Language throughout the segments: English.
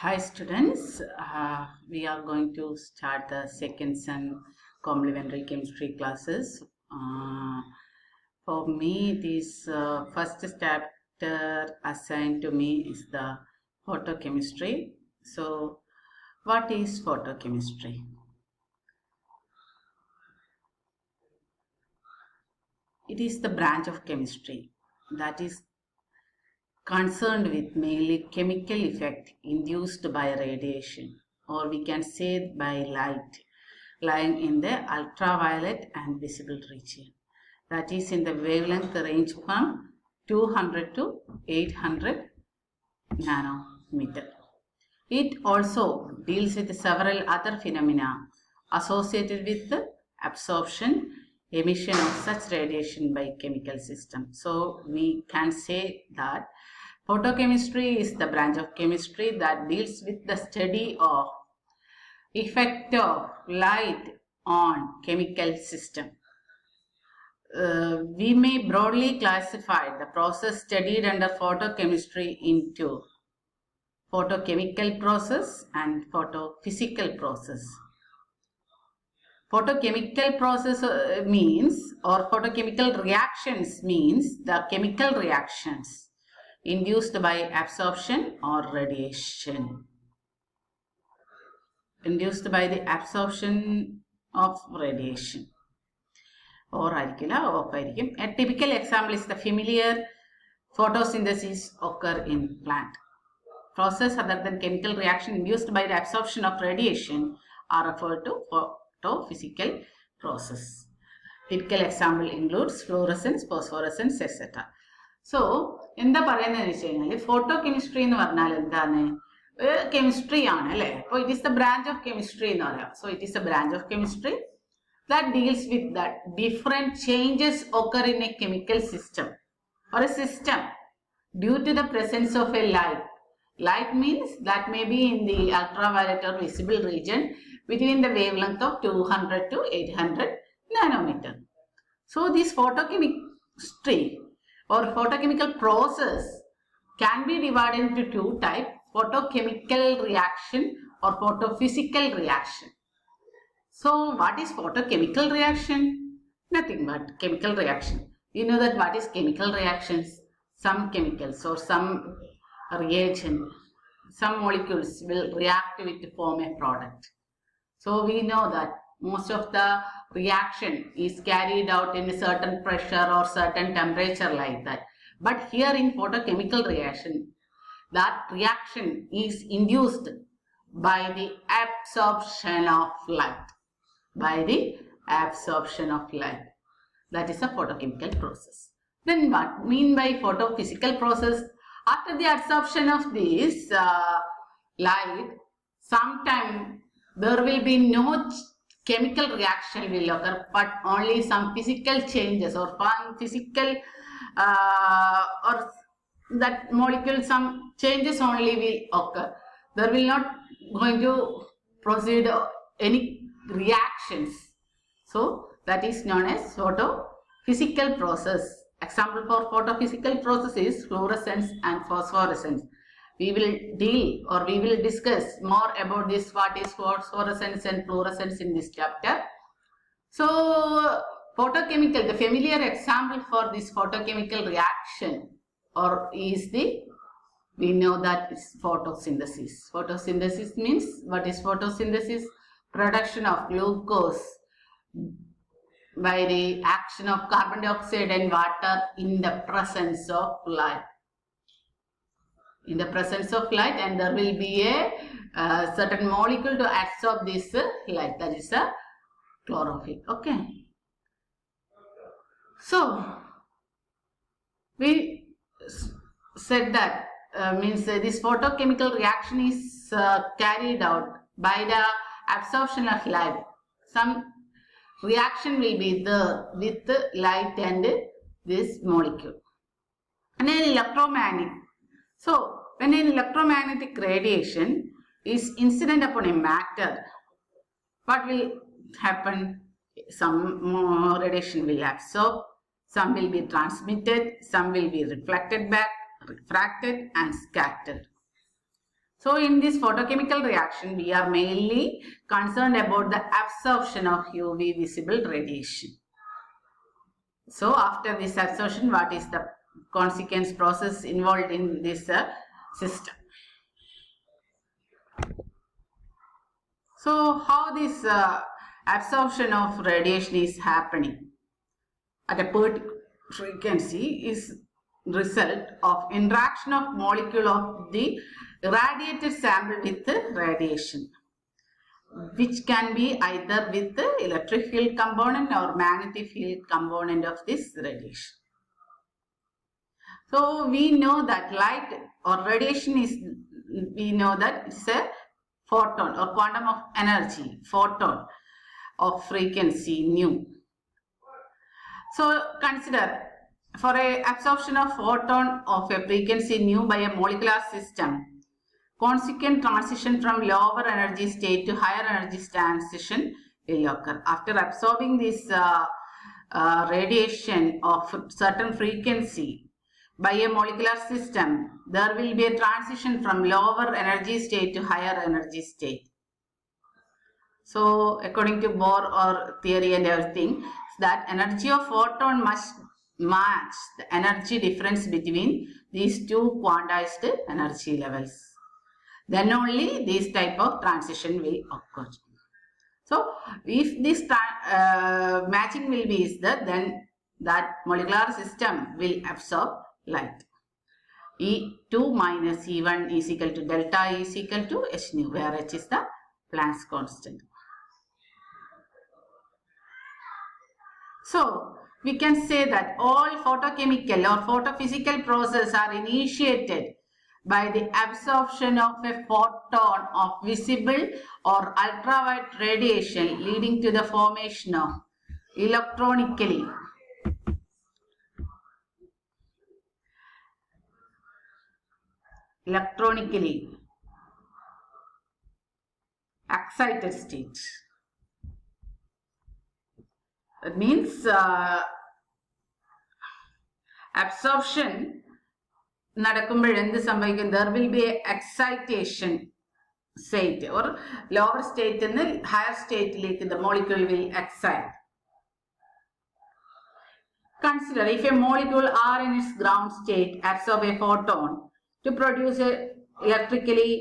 Hi students, we are going to start the second sem complementary chemistry classes. For me, this first chapter assigned to me is the photochemistry. So, what is photochemistry? It is the branch of chemistry that is concerned with mainly chemical effect induced by radiation, or we can say by light, lying in the ultraviolet and visible region. That is in the wavelength range from 200 to 800 nanometer. It also deals with several other phenomena associated with the absorption, emission of such radiation by chemical system. So we can say that photochemistry is the branch of chemistry that deals with the study of effect of light on chemical system. We may broadly classify the process studied under photochemistry into photochemical process and photophysical process. Photochemical process means, or photochemical reactions means, the chemical reactions induced by absorption or radiation. Induced by the absorption of radiation. Or ആയിരിക്കും. A typical example is the familiar photosynthesis occur in plant. Process other than chemical reaction induced by the absorption of radiation are referred to photophysical process. Typical example includes fluorescence, phosphorescence, etc. So, എന്താ പറയുന്നതെന്ന് വെച്ച് കഴിഞ്ഞാൽ ഫോട്ടോകെമിസ്ട്രി എന്ന് പറഞ്ഞാൽ എന്താണ്? Chemistry ആണ് അല്ലേ? അപ്പോൾ it is the branch of chemistry എന്ന് പറയാം. So it is A branch of chemistry that deals with that different changes occur in a chemical system or a system due to the presence of a light. Light means that may be in the ultraviolet or visible region between the wavelength of 200 to 800 nanometer. So this photochemistry or photochemical process can be divided into two types: photochemical reaction or photophysical reaction. So, what is photochemical reaction? Nothing but chemical reaction. You know that what is chemical reactions? Some chemicals or some reagent, some molecules will react with to form a product. So, we know that most of the reaction is carried out in a certain pressure or certain temperature like that. But here in photochemical reaction, that reaction is induced by the absorption of light. By the absorption of light. That is a photochemical process. Then what mean by photophysical process? After the absorption of this light, sometime there will be no chemical reaction will occur, but only some physical changes or physical or that molecule, some changes only will occur. There will not going to proceed any reactions. So that is known as photophysical process. Example for photophysical process is fluorescence and phosphorescence. We will deal or we will discuss more about this, what is phosphorescence and fluorescence in this chapter. So photochemical, the familiar example for this photochemical reaction or is the, we know that it's photosynthesis. Photosynthesis means, what is photosynthesis? Production of glucose by the action of carbon dioxide and water in the presence of light. In the presence of light, and there will be a certain molecule to absorb this light, that is a chlorophyll. Okay. So, we said that means this photochemical reaction is carried out by the absorption of light. Some reaction will be there with the light and this molecule. And an electromagnetic. So, when an electromagnetic radiation is incident upon a matter, what will happen? Some more radiation will absorb, some will be transmitted, some will be reflected back, refracted and scattered. So in this photochemical reaction, we are mainly concerned about the absorption of UV visible radiation. So after this absorption, what is the consequence process involved in this system? So how this absorption of radiation is happening at a particular frequency is result of interaction of molecule of the irradiated sample with the radiation, which can be either with the electric field component or magnetic field component of this radiation. So we know that light or radiation is, we know that it's a photon or quantum of energy, photon of frequency nu. So consider, for a absorption of photon of a frequency nu by a molecular system, consequent transition from lower energy state to higher energy transition will occur. After absorbing this radiation of certain frequency by a molecular system, there will be a transition from lower energy state to higher energy state. So according to Bohr or theory and everything, that energy of photon must match the energy difference between these two quantized energy levels. Then only this type of transition will occur. So if this matching will be is there, then that molecular system will absorb light. E2 minus E1 is equal to delta E is equal to h nu, where h is the Planck's constant. So we can say that all photochemical or photophysical processes are initiated by the absorption of a photon of visible or ultraviolet radiation, leading to the formation of electronically excited state. That means absorption നടക്കുമ്പോൾ എന്ത് സംഭവിക്കും? There will be excitation state or lower state in the higher state like the molecule will excite. Consider if a molecule R in its ground state absorb a photon to produce a electrically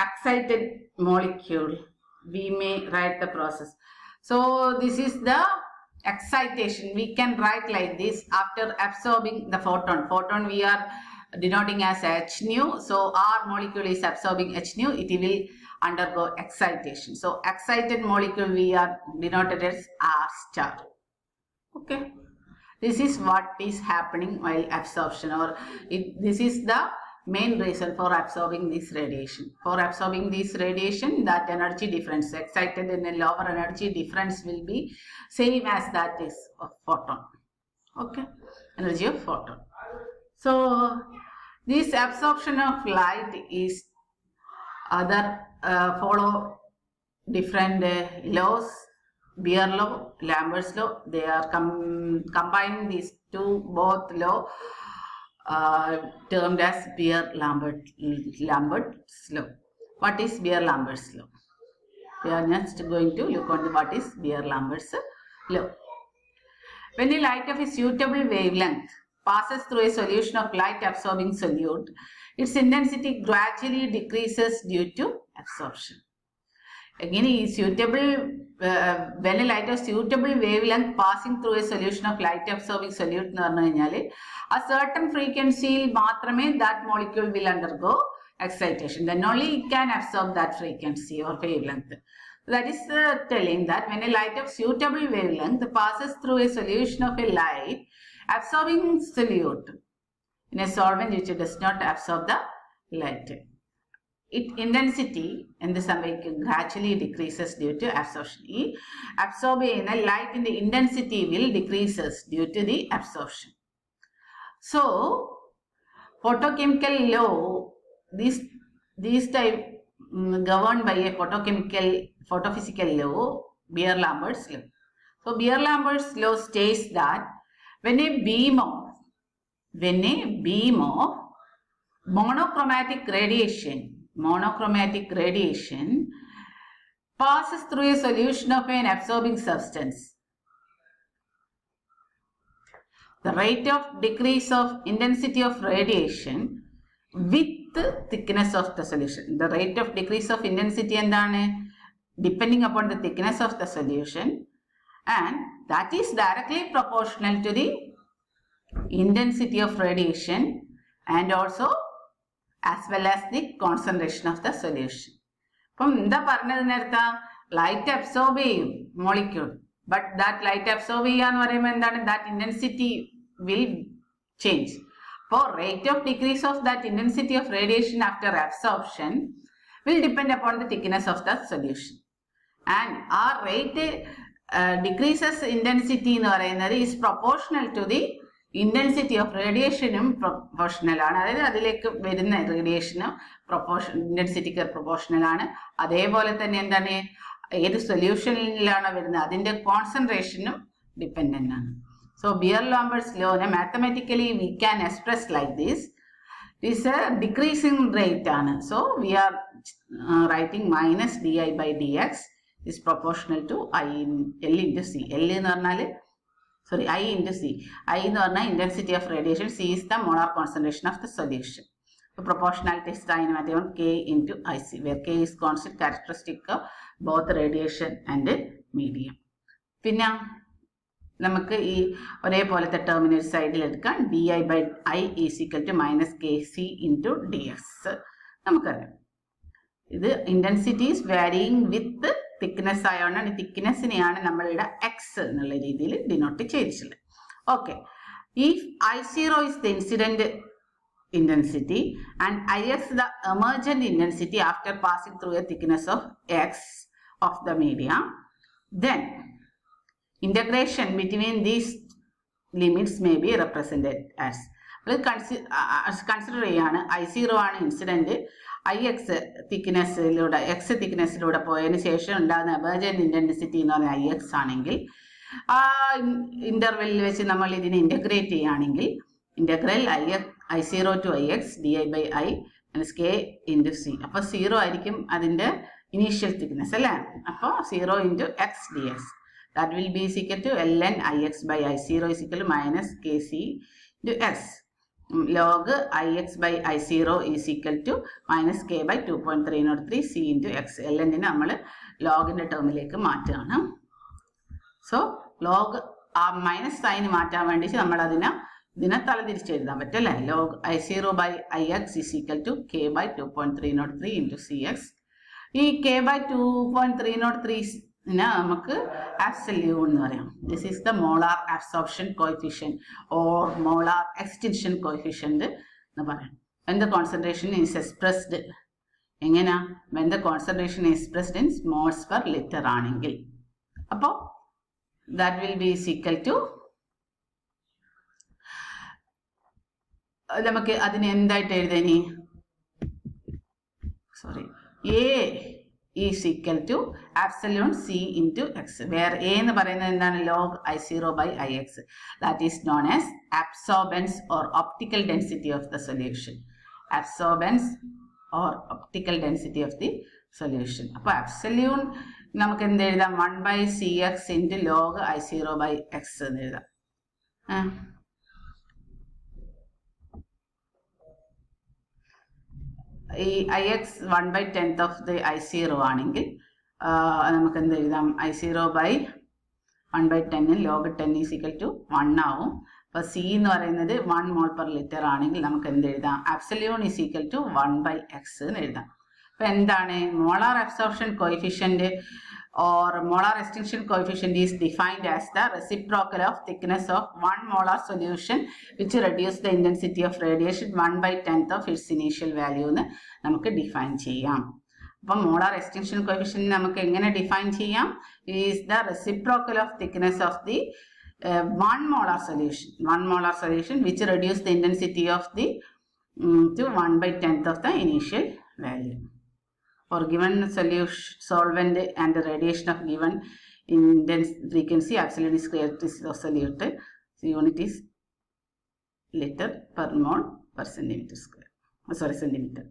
excited molecule, we may write the process. So this is the excitation. We can write like this: after absorbing the photon we are denoting as h nu. So our molecule is absorbing h nu, it will undergo excitation. So excited molecule we are denoted as R star. Okay, this is what is happening while absorption, or this is the main reason for absorbing this radiation. For absorbing this radiation, that energy difference, excited and a lower energy difference, will be same as that is of photon. Okay, energy of photon. So this absorption of light is other follow different laws. Beer law, Lambert's law, they are combining these two both law termed as Beer-Lambert's law. What is Beer-Lambert's law? We are next going to look on what is Beer-Lambert's law. When a light of a suitable wavelength passes through a solution of light absorbing solute, its intensity gradually decreases due to absorption. Again, when a light of suitable wavelength passing through a solution of light absorbing solute, a certain frequency matrame that molecule will undergo excitation. Then only it can absorb that frequency or wavelength. That is telling that when a light of suitable wavelength passes through a solution of a light absorbing solute in a solvent which does not absorb the light, its intensity in the gradually decreases due to absorption. Absorbing a light in the intensity will decreases due to the absorption. So photochemical law, this type governed by a photophysical law, Beer-Lambert's law. So Beer-Lambert's law states that when a beam of monochromatic radiation monochromatic radiation passes through a solution of an absorbing substance. The rate of decrease of intensity of radiation with the thickness of the solution. The rate of decrease of intensity endana depending upon the thickness of the solution, and that is directly proportional to the intensity of radiation and also as well as the concentration of the solution. അപ്പം എന്താ പറഞ്ഞത് നേരത്തെ? Light absorb ചെയ്യും molecule, but that light absorb ചെയ്യാന്ന് പറയുമ്പോൾ എന്താണ്? That intensity will change. അപ്പോൾ rate of decrease of that intensity of radiation after absorption will depend upon the thickness of the solution. And ആ റേറ്റ് ഡിക്രീസസ് ഇന്റൻസിറ്റി എന്ന് പറയുന്നത് is proportional to the intensity of റേഡിയേഷനും proportional ആണ്. അതായത് അതിലേക്ക് വരുന്ന റേഡിയേഷനും ഇന്റൻസിറ്റിക്ക് proportional ആണ്. അതേപോലെ തന്നെ എന്താണ്, ഏത് സൊല്യൂഷനിലാണോ വരുന്നത് അതിന്റെ കോൺസെൻട്രേഷനും ഡിപ്പെൻഡന്റ് ആണ്. സോ ബിയർ-ലാംബർട്ട്സ് ലോനെ mathematically we can express like this. It's a decreasing rate ആണ്. So we are writing minus di/dx is proportional to L into C. L എന്ന് പറഞ്ഞാൽ I into C. I എന്ന് പറഞ്ഞാൽ intensity of radiation, C is the molar concentration of the solution. The proportionality sign മാറ്റിയാൽ K into IC, where K is constant characteristic of both radiation and medium. പിന്നെ നമുക്ക് ഈ ഒരേപോലത്തെ terminal സൈഡിൽ എടുക്കാം. di/I is equal to minus kc into dx. നമുക്കറിയാം ഇത് intensity is varying with thickness ആയതുകൊണ്ടാണ് ഈ തിക്നെസ്സിനെയാണ് നമ്മളിവിടെ എക്സ് എന്നുള്ള രീതിയിൽ ഡിനോട്ട് ചെയ്തിട്ടുള്ളത്. Okay, if I0 is the incident intensity and Ix the emergent intensity after passing through a thickness of x of the media, then integration between these limits may be represented as consider ചെയ്യാണ് I0 ആണ് incident, Ix തിക്നെസ്സിലൂടെ X തിക്നെസ്സിലൂടെ പോയതിനു ശേഷം ഉണ്ടാകുന്ന emergent intensity എന്ന് പറഞ്ഞാൽ Ix ആണെങ്കിൽ ആ ഇന്റർവെല്ലിൽ വെച്ച് നമ്മൾ ഇതിനെ ഇന്റഗ്രേറ്റ് ചെയ്യുകയാണെങ്കിൽ integral I0 to Ix di/I minus K into C. അപ്പോൾ 0 ആയിരിക്കും അതിന്റെ ഇനീഷ്യൽ തിക്നെസ് അല്ലേ. അപ്പോൾ 0 into x dx that will be is equal to ln Ix/I0 is equal to minus Kc into x. log Ix/I0 is equal to minus K by 2.303 C into x. ln നമ്മൾ ലോഗിന്റെ ടേമിലേക്ക് മാറ്റുകയാണ്. So log ആ minus sign മാറ്റാൻ വേണ്ടിയിട്ട് നമ്മൾ ഇതിനെ തലതിരിച്ചെഴുതാൻ പറ്റും അല്ലേ. Log I0/Ix is equal to K by 2.303 into Cx. ഈ K by 2.303 നമുക്ക് absolute എന്ന് പറയാം. This is the molar absorption coefficient or molar extinction coefficient എന്ന് പറയാം. When the concentration is expressed എങ്ങനെയാ? When the concentration is expressed in moles per liter ആണെങ്കിൽ അപ്പോൾ that will be is equal to നമുക്ക് അതിന് എന്തായിട്ട് എഴുതാനി? Sorry, A is equal to absolute C into x, where A എന്ന് പറയുന്നത് എന്താണ്? log I0/Ix. That is known as absorbance or optical density of the solution. Absorbance or optical density of the solution. അപ്പോൾ absolute നമുക്ക് എന്ത് എഴുതാം? 1/Cx into log I0/x എന്ന് എഴുതാം. ഈ Ix 1/10 of the I0 ആണെങ്കിൽ നമുക്ക് എന്ത് എഴുതാം? I0/1/10 log 10 is equal to 1 ആവും. അപ്പോൾ C എന്ന് പറയുന്നത് 1 mol per liter ആണെങ്കിൽ നമുക്ക് എന്ത് എഴുതാം? absolute is equal to 1/x എന്ന് എഴുതാം. അപ്പോൾ എന്താണ് molar absorption coefficient or molar extinction coefficient is defined as the reciprocal of thickness of 1 molar solution which reduce the intensity of radiation 1/10 of its initial value എന്ന് നമുക്ക് define ചെയ്യാം. അപ്പം molar extinction coefficient നമുക്ക് എങ്ങനെ define ചെയ്യാം? Is the reciprocal of thickness of the 1 molar solution which reduce the intensity of the to 1/10 of the initial value. For given solution solvent and the radiation of given intense frequency, absolute is solute. So unit is liter per mole per centimeter square. Centimeter.